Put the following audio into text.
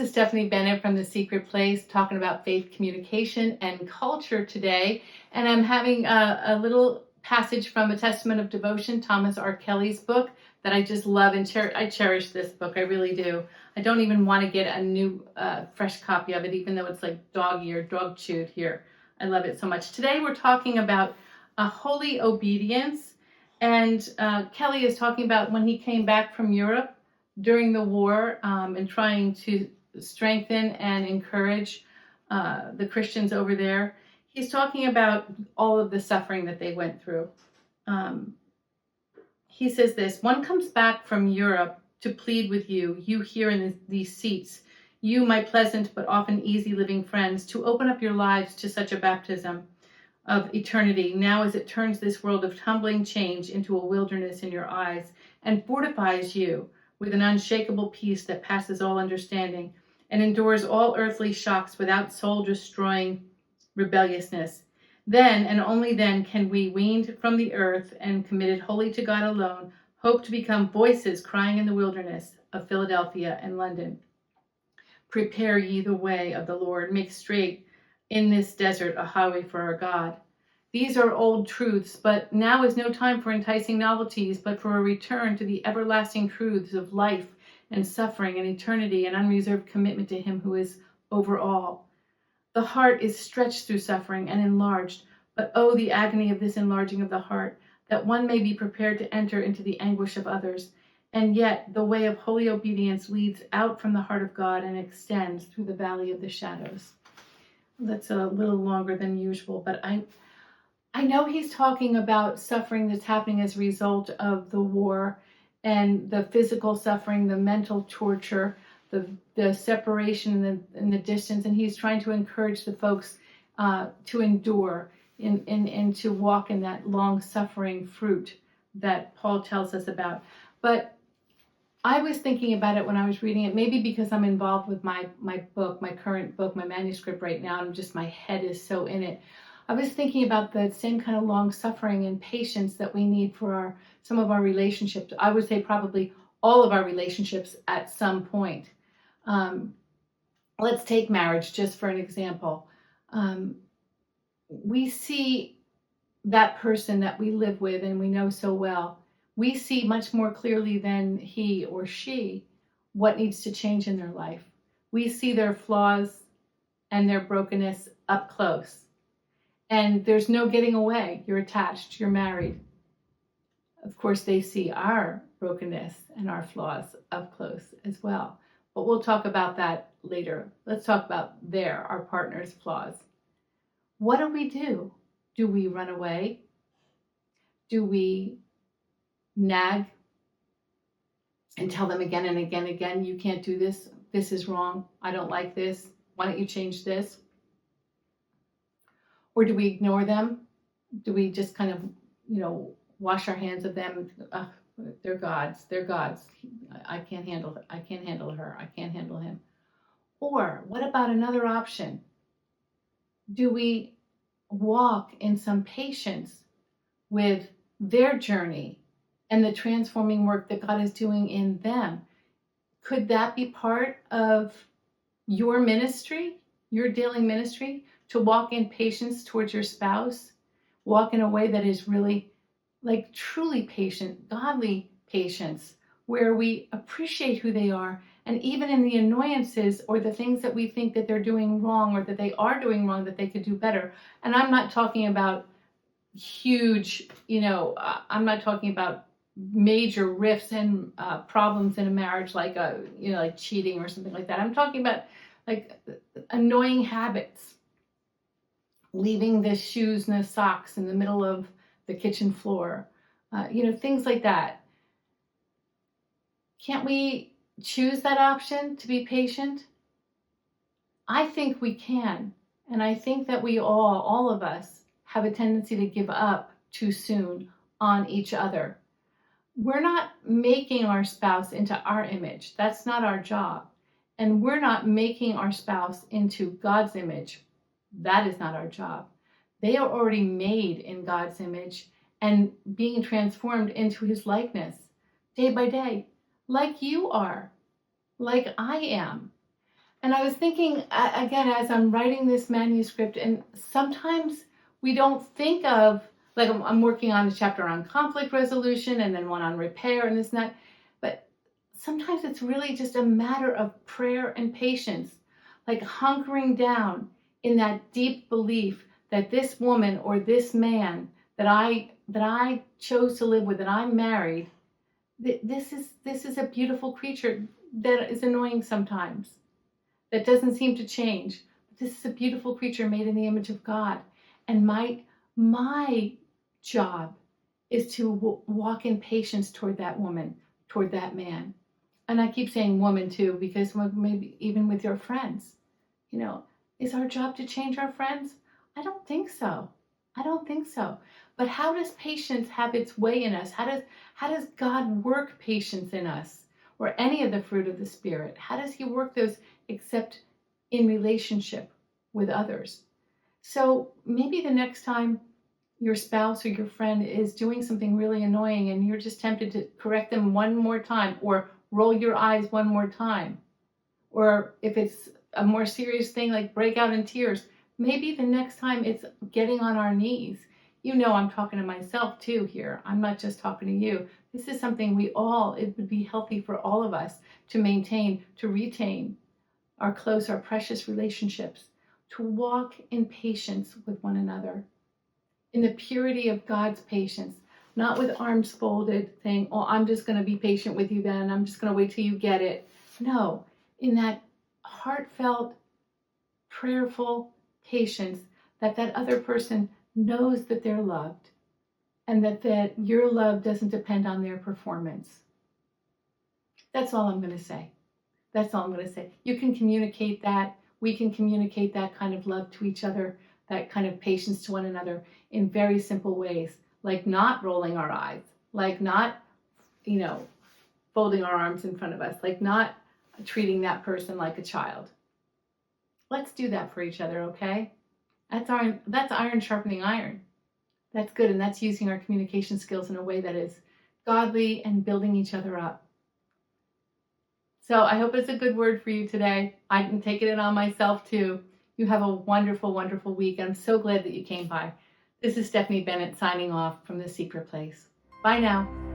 is Stephanie Bennett from The Secret Place, talking about faith communication and culture today. And I'm having a little passage from A Testament of Devotion, Thomas R. Kelly's book, that I just love and I cherish this book. I really do. I don't even want to get a new, fresh copy of it, even though it's like dog-eared, dog-chewed here. I love it so much. Today we're talking about holy obedience. And Kelly is talking about when he came back from Europe during the war and trying to strengthen and encourage the Christians over there. He's talking about all of the suffering that they went through. He says this: one comes back from Europe to plead with you, you here in these seats, you, my pleasant but often easy living friends, to open up your lives to such a baptism of eternity, now as it turns this world of tumbling change into a wilderness in your eyes and fortifies you with an unshakable peace that passes all understanding and endures all earthly shocks without soul-destroying rebelliousness. Then, and only then, can we, weaned from the earth and committed wholly to God alone, hope to become voices crying in the wilderness of Philadelphia and London. Prepare ye the way of the Lord, make straight in this desert a highway for our God. These are old truths, but now is no time for enticing novelties, but for a return to the everlasting truths of life and suffering and eternity and unreserved commitment to him who is over all. The heart is stretched through suffering and enlarged, but oh, the agony of this enlarging of the heart, that one may be prepared to enter into the anguish of others. And yet the way of holy obedience leads out from the heart of God and extends through the valley of the shadows. That's a little longer than usual, but I know he's talking about suffering that's happening as a result of the war and the physical suffering, the mental torture, the separation and the distance, and he's trying to encourage the folks to endure and to walk in that long-suffering fruit that Paul tells us about. But I was thinking about it when I was reading it, maybe because I'm involved with my book, my current book, my manuscript right now, and just my head is so in it. I was thinking about the same kind of long suffering and patience that we need for some of our relationships. I would say probably all of our relationships at some point. Let's take marriage just for an example. We see that person that we live with and we know so well. We see much more clearly than he or she what needs to change in their life. We see their flaws and their brokenness up close. And there's no getting away. You're attached, you're married. Of course, they see our brokenness and our flaws up close as well. But we'll talk about that later. Let's talk about our partner's flaws. What do? Do we run away? Do we nag and tell them again and again and again, you can't do this, this is wrong, I don't like this, why don't you change this? Or do we ignore them? Do we just kind of, wash our hands of them? They're gods, I can't handle it, I can't handle her, I can't handle him. Or what about another option? Do we walk in some patience with their journey and the transforming work that God is doing in them? Could that be part of your ministry, your daily ministry, to walk in patience towards your spouse? Walk in a way that is really like truly patient, godly patience, where we appreciate who they are, and even in the annoyances or the things that we think that they're doing wrong or that they are doing wrong, that they could do better. And I'm not talking about huge, I'm not talking about major rifts and problems in a marriage, like like cheating or something like that. I'm talking about like annoying habits, leaving the shoes and the socks in the middle of the kitchen floor, things like that. Can't we choose that option to be patient? I think we can, and I think that we all of us, have a tendency to give up too soon on each other. We're not making our spouse into our image. That's not our job. And we're not making our spouse into God's image. That is not our job. They are already made in God's image and being transformed into his likeness day by day, like you are, like I am. And I was thinking, again, as I'm writing this manuscript, and sometimes we don't think of, like I'm working on a chapter on conflict resolution and then one on repair and this and that, but sometimes it's really just a matter of prayer and patience, like hunkering down in that deep belief that this woman or this man that I chose to live with, that I'm married, this is a beautiful creature that is annoying sometimes, that doesn't seem to change. This is a beautiful creature made in the image of God. And my job is to walk in patience toward that woman, toward that man. And I keep saying woman too, because maybe even with your friends, is our job to change our friends? I don't think so. I don't think so. But how does patience have its way in us? How does God work patience in us, or any of the fruit of the Spirit? How does he work those except in relationship with others? So maybe the next time your spouse or your friend is doing something really annoying and you're just tempted to correct them one more time, or roll your eyes one more time, or if it's a more serious thing like break out in tears, maybe the next time it's getting on our knees. I'm talking to myself too here. I'm not just talking to you. This is something it would be healthy for all of us to maintain, to retain our precious relationships, to walk in patience with one another, in the purity of God's patience, not with arms folded, saying, oh, I'm just going to be patient with you then. I'm just going to wait till you get it. No, in that heartfelt, prayerful patience that other person knows that they're loved, and that your love doesn't depend on their performance. That's all I'm going to say. That's all I'm going to say. You can communicate that. We can communicate that kind of love to each other, that kind of patience to one another in very simple ways, like not rolling our eyes, like not, folding our arms in front of us, like not treating that person like a child. Let's do that for each other, okay? That's iron sharpening iron. That's good, and that's using our communication skills in a way that is godly and building each other up. So I hope it's a good word for you today. I'm taking it on myself too. You have a wonderful, wonderful week. I'm so glad that you came by. This is Stephanie Bennett signing off from The Secret Place. Bye now.